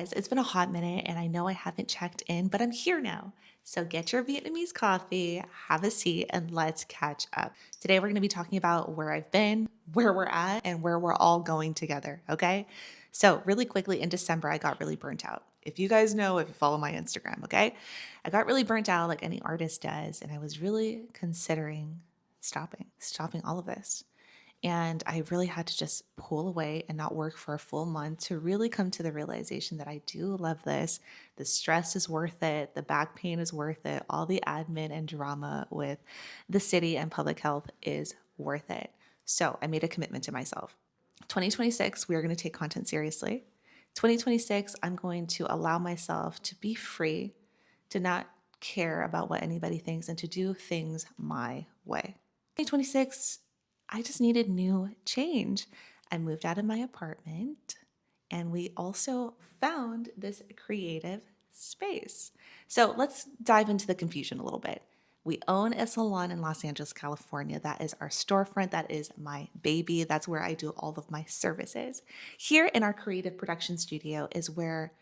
Guys, it's been a hot minute and I know I haven't checked in, but I'm here now. So get your Vietnamese coffee, have a seat, and let's catch up. Today, we're going to be talking about where I've been, where we're at, and where we're all going together. Okay. So, really quickly, in December, I got really burnt out. If you guys know, if you follow my Instagram, okay, I got really burnt out like any artist does. And I was really considering stopping all of this. And I really had to just pull away and not work for a full month to really come to the realization that I do love this. The stress is worth it. The back pain is worth it. All the admin and drama with the city and public health is worth it. So I made a commitment to myself. 2026, we are going to take content seriously. 2026, I'm going to allow myself to be free, to not care about what anybody thinks, and to do things my way. 2026, I just needed new change. I moved out of my apartment and we also found this creative space. So let's dive into the confusion a little bit. We own a salon in Los Angeles, California. That is our storefront. That is my baby. That's where I do all of my services. Here in our creative production studio is where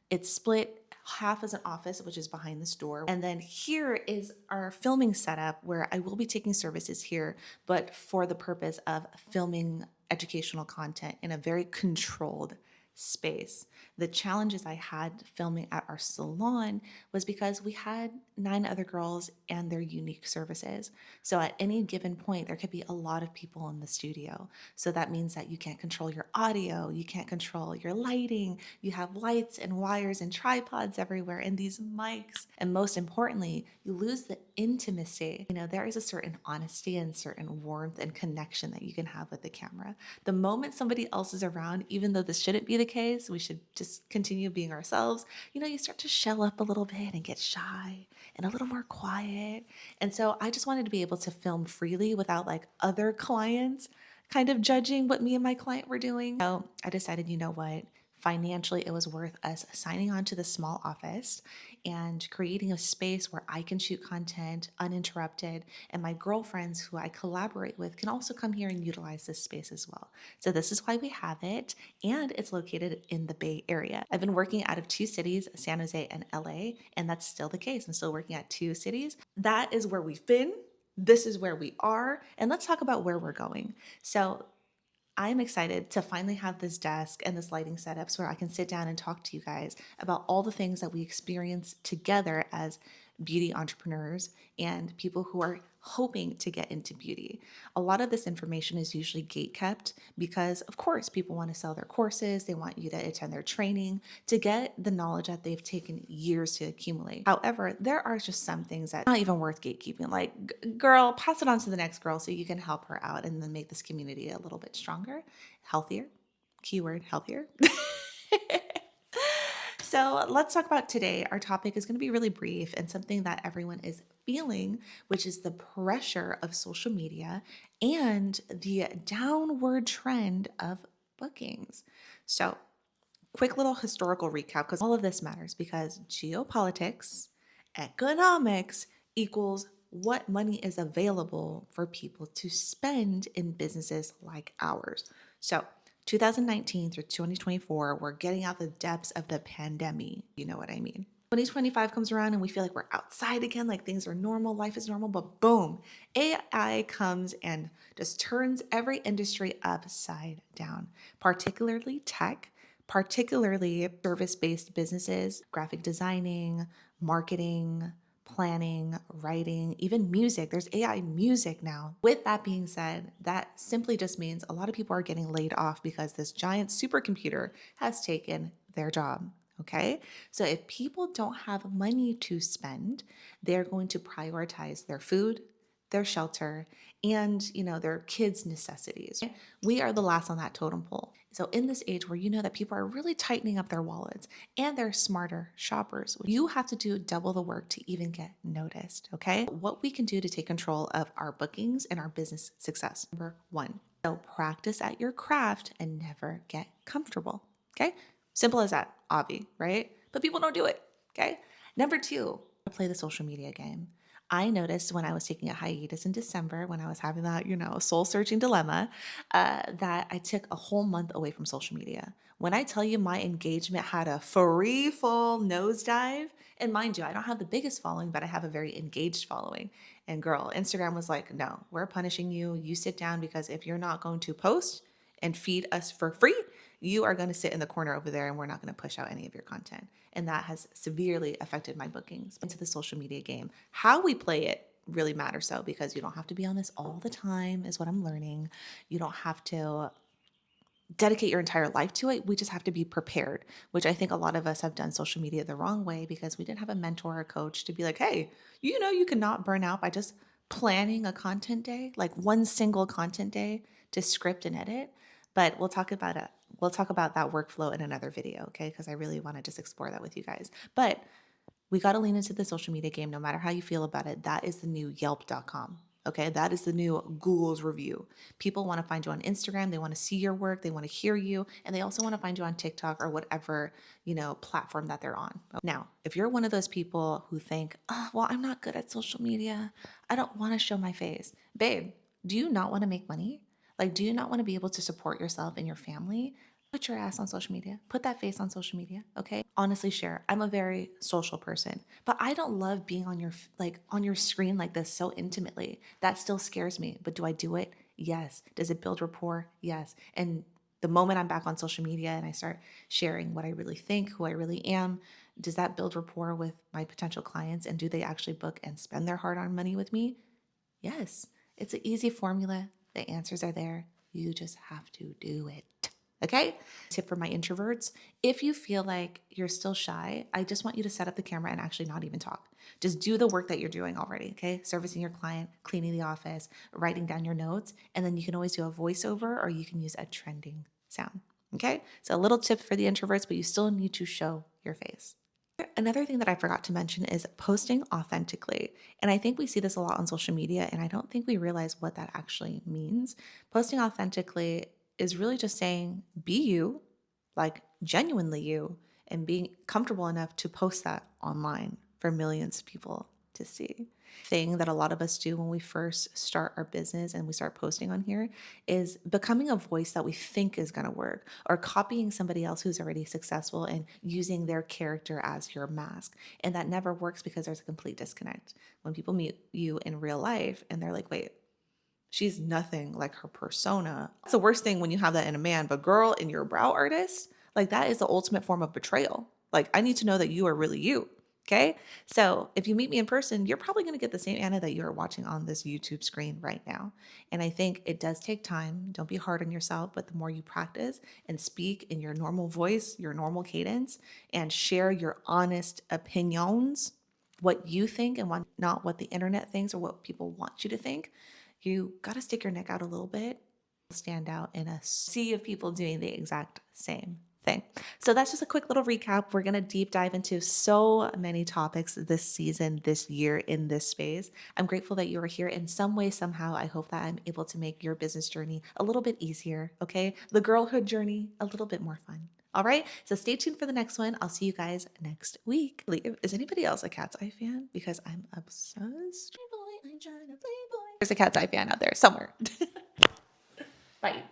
it's split half as an office, which is behind this door. And then here is our filming setup where I will be taking services here, but for the purpose of filming educational content in a very controlled space. The challenges I had filming at our salon was because we had 9 other girls and their unique services. So at any given point, there could be a lot of people in the studio. So that means that you can't control your audio, you can't control your lighting, you have lights and wires and tripods everywhere and these mics. And most importantly, you lose the intimacy. There is a certain honesty and certain warmth and connection that you can have with the camera. The moment somebody else is around, even though this shouldn't be the case, we should just continue being ourselves. You start to shell up a little bit and get shy and a little more quiet. And so I just wanted to be able to film freely without like other clients kind of judging what me and my client were doing. So I decided, you know what? Financially, it was worth us signing on to the small office and creating a space where I can shoot content uninterrupted. And my girlfriends who I collaborate with can also come here and utilize this space as well. So this is why we have it. And it's located in the Bay Area. I've been working out of 2 cities, San Jose and LA, and that's still the case. I'm still working at 2 cities. That is where we've been. This is where we are. And let's talk about where we're going. So I'm excited to finally have this desk and this lighting setup so where I can sit down and talk to you guys about all the things that we experience together as beauty entrepreneurs and people who are hoping to get into beauty. A lot of this information is usually gate kept because, of course, people want to sell their courses. They want you to attend their training to get the knowledge that they've taken years to accumulate. However, there are just some things that are not even worth gatekeeping. Like, girl, pass it on to the next girl so you can help her out and then make this community a little bit stronger, healthier. Keyword healthier. So let's talk about today. Our topic is going to be really brief and something that everyone is feeling, which is the pressure of social media and the downward trend of bookings. So, quick little historical recap because all of this matters because geopolitics, economics equals what money is available for people to spend in businesses like ours. So, 2019 through 2024, we're getting out the depths of the pandemic. You know what I mean? 2025 comes around and we feel like we're outside again, like things are normal, life is normal, but boom, AI comes and just turns every industry upside down, particularly tech, particularly service-based businesses, graphic designing, marketing, planning, writing, even music. There's AI music now. With that being said, that simply just means a lot of people are getting laid off because this giant supercomputer has taken their job. Okay. So if people don't have money to spend, they're going to prioritize their food, their shelter, and their kids' necessities. We are the last on that totem pole. So in this age where you know that people are really tightening up their wallets and they're smarter shoppers, you have to do double the work to even get noticed. Okay. What we can do to take control of our bookings and our business success. Number 1, so practice at your craft and never get comfortable. Okay. Simple as that, obvi, right? But people don't do it. Okay. Number 2, play the social media game. I noticed when I was taking a hiatus in December, when I was having that, soul searching dilemma, that I took a whole month away from social media. When I tell you my engagement had a free fall nosedive, and mind you, I don't have the biggest following, but I have a very engaged following. And girl, Instagram was like, no, we're punishing you. You sit down because if you're not going to post and feed us for free, you are going to sit in the corner over there and we're not going to push out any of your content. And that has severely affected my bookings into the social media game. How we play it really matters though, because you don't have to be on this all the time, is what I'm learning. You don't have to dedicate your entire life to it. We just have to be prepared, which I think a lot of us have done social media the wrong way because we didn't have a mentor or coach to be like, hey, you cannot burn out by just planning a content day, like one single content day to script and edit. But we'll talk about that workflow in another video, okay? Because I really want to just explore that with you guys. But we got to lean into the social media game no matter how you feel about it. That is the new Yelp.com. Okay, that is the new Google's review. People want to find you on Instagram, they want to see your work, they want to hear you, and they also want to find you on TikTok or whatever, platform that they're on. Now, if you're one of those people who think, "Oh, well, I'm not good at social media. I don't want to show my face." Babe, do you not want to make money? Like, do you not want to be able to support yourself and your family? Put your ass on social media. Put that face on social media, okay? Honestly, share. I'm a very social person, but I don't love being on your screen like this so intimately. That still scares me. But do I do it? Yes. Does it build rapport? Yes. And the moment I'm back on social media and I start sharing what I really think, who I really am, does that build rapport with my potential clients? And do they actually book and spend their hard-earned money with me? Yes. It's an easy formula. The answers are there. You just have to do it. Okay? Tip for my introverts: if you feel like you're still shy, I just want you to set up the camera and actually not even talk. Just do the work that you're doing already, okay? Servicing your client, cleaning the office, writing down your notes, and then you can always do a voiceover or you can use a trending sound, okay? So a little tip for the introverts, but you still need to show your face. Another thing that I forgot to mention is posting authentically. And I think we see this a lot on social media, and I don't think we realize what that actually means. Posting authentically is really just saying, be you, like genuinely you, and being comfortable enough to post that online for millions of people to see. Thing that a lot of us do when we first start our business and we start posting on here is becoming a voice that we think is going to work, or copying somebody else who's already successful and using their character as your mask. And that never works because there's a complete disconnect. When people meet you in real life and they're like, wait, she's nothing like her persona. That's the worst thing when you have that in a man, but girl, in your brow artist, like that is the ultimate form of betrayal. Like, I need to know that you are really you. Okay. So if you meet me in person, you're probably going to get the same Anna that you are watching on this YouTube screen right now. And I think it does take time. Don't be hard on yourself, but the more you practice and speak in your normal voice, your normal cadence, and share your honest opinions, what you think and not what the internet thinks or what people want you to think, you got to stick your neck out a little bit, stand out in a sea of people doing the exact same thing. So that's just a quick little recap. We're going to deep dive into so many topics this season, this year in this space. I'm grateful that you are here in some way, somehow. I hope that I'm able to make your business journey a little bit easier, okay? The girlhood journey a little bit more fun. All right, so stay tuned for the next one. I'll see you guys next week. Is anybody else a Cat's Eye fan? Because I'm obsessed. There's a Cat's Eye fan out there somewhere. Bye.